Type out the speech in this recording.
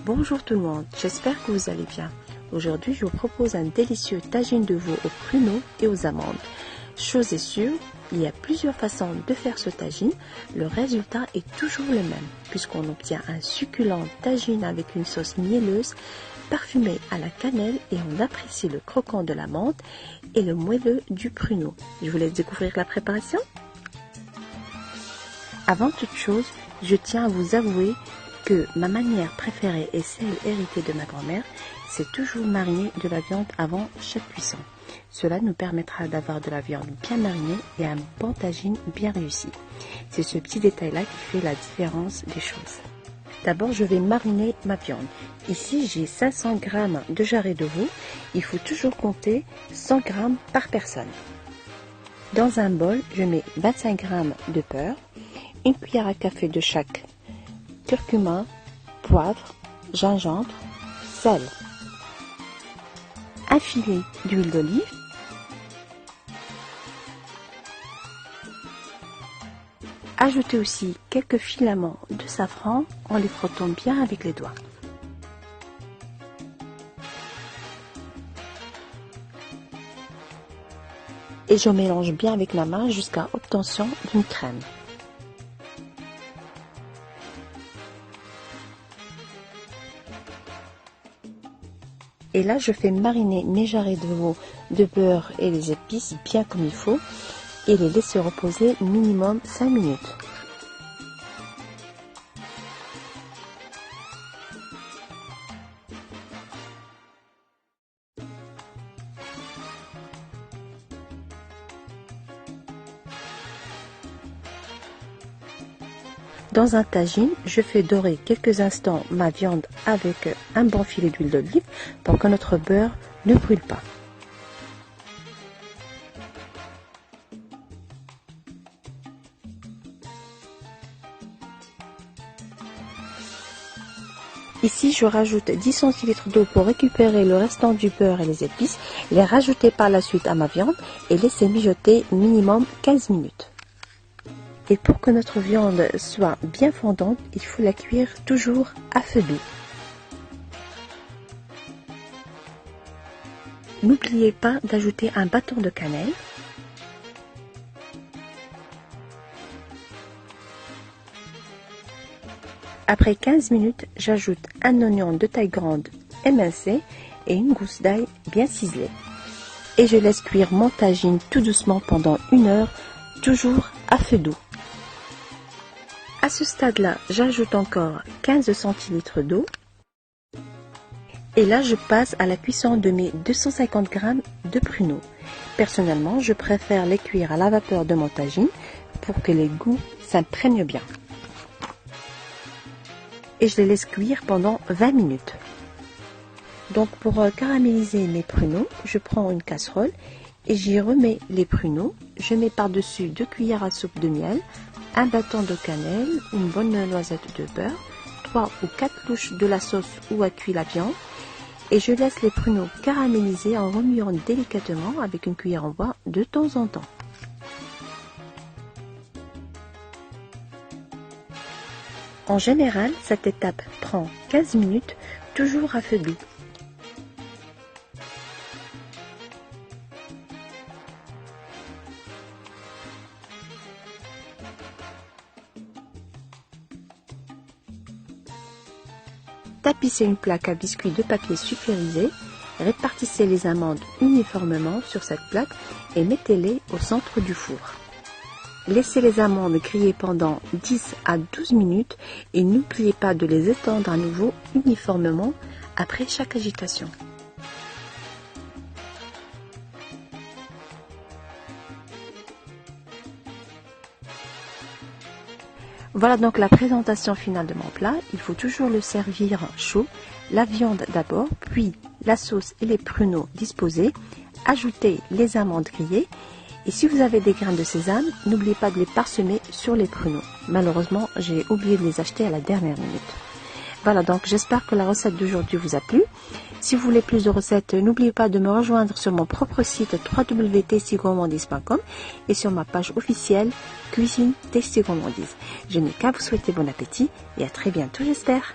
Bonjour tout le monde, j'espère que vous allez bien. Aujourd'hui, je vous propose un délicieux tagine de veau aux pruneaux et aux amandes. Chose est sûre, il y a plusieurs façons de faire ce tagine. Le résultat est toujours le même, puisqu'on obtient un succulent tagine avec une sauce mielleuse, parfumée à la cannelle, et on apprécie le croquant de l'amande et le moelleux du pruneau. Je vous laisse découvrir la préparation. Avant toute chose, je tiens à vous avouer que ma manière préférée et celle héritée de ma grand-mère, c'est toujours mariner de la viande avant chaque cuisson. Cela nous permettra d'avoir de la viande bien marinée et un bon tagine bien réussi. C'est ce petit détail-là qui fait la différence des choses. D'abord, je vais mariner ma viande. Ici, j'ai 500 g de jarret de veau. Il faut toujours compter 100 g par personne. Dans un bol, je mets 25 g de beurre, une cuillère à café de chaque curcuma, poivre, gingembre, sel, un filet d'huile d'olive, ajoutez aussi quelques filaments de safran en les frottant bien avec les doigts. Et je mélange bien avec la main jusqu'à obtention d'une crème. Et là, je fais mariner mes jarrets de veau de beurre et les épices bien comme il faut et les laisser reposer minimum 5 minutes. Dans un tagine, je fais dorer quelques instants ma viande avec un bon filet d'huile d'olive pour que notre beurre ne brûle pas. Ici, je rajoute 10 centilitres d'eau pour récupérer le restant du beurre et les épices, les rajouter par la suite à ma viande et laisser mijoter minimum 15 minutes. Et pour que notre viande soit bien fondante, il faut la cuire toujours à feu doux. N'oubliez pas d'ajouter un bâton de cannelle. Après 15 minutes, j'ajoute un oignon de taille grande émincé et une gousse d'ail bien ciselée. Et je laisse cuire mon tagine tout doucement pendant 1 heure, toujours à feu doux. À ce stade-là, j'ajoute encore 15 centilitres d'eau. Et là, je passe à la cuisson de mes 250 g de pruneaux. Personnellement, je préfère les cuire à la vapeur de mon tagine pour que les goûts s'imprègnent bien. Et je les laisse cuire pendant 20 minutes. Donc pour caraméliser mes pruneaux, je prends une casserole et j'y remets les pruneaux. Je mets par-dessus 2 cuillères à soupe de miel, un bâton de cannelle, une bonne noisette de beurre, 3 ou 4 louches de la sauce où a cuit la viande et je laisse les pruneaux caraméliser en remuant délicatement avec une cuillère en bois de temps en temps. En général, cette étape prend 15 minutes, toujours à feu doux. Tapissez une plaque à biscuits de papier sulfurisé, répartissez les amandes uniformément sur cette plaque et mettez-les au centre du four. Laissez les amandes griller pendant 10 à 12 minutes et n'oubliez pas de les étendre à nouveau uniformément après chaque agitation. Voilà donc la présentation finale de mon plat. Il faut toujours le servir chaud. La viande d'abord, puis la sauce et les pruneaux disposés. Ajoutez les amandes grillées. Et si vous avez des graines de sésame, n'oubliez pas de les parsemer sur les pruneaux. Malheureusement, j'ai oublié de les acheter à la dernière minute. Voilà, donc j'espère que la recette d'aujourd'hui vous a plu. Si vous voulez plus de recettes, n'oubliez pas de me rejoindre sur mon propre site www.tastygourmandise.com et sur ma page officielle Cuisine Tasty Gourmandise. Je n'ai qu'à vous souhaiter bon appétit et à très bientôt, j'espère.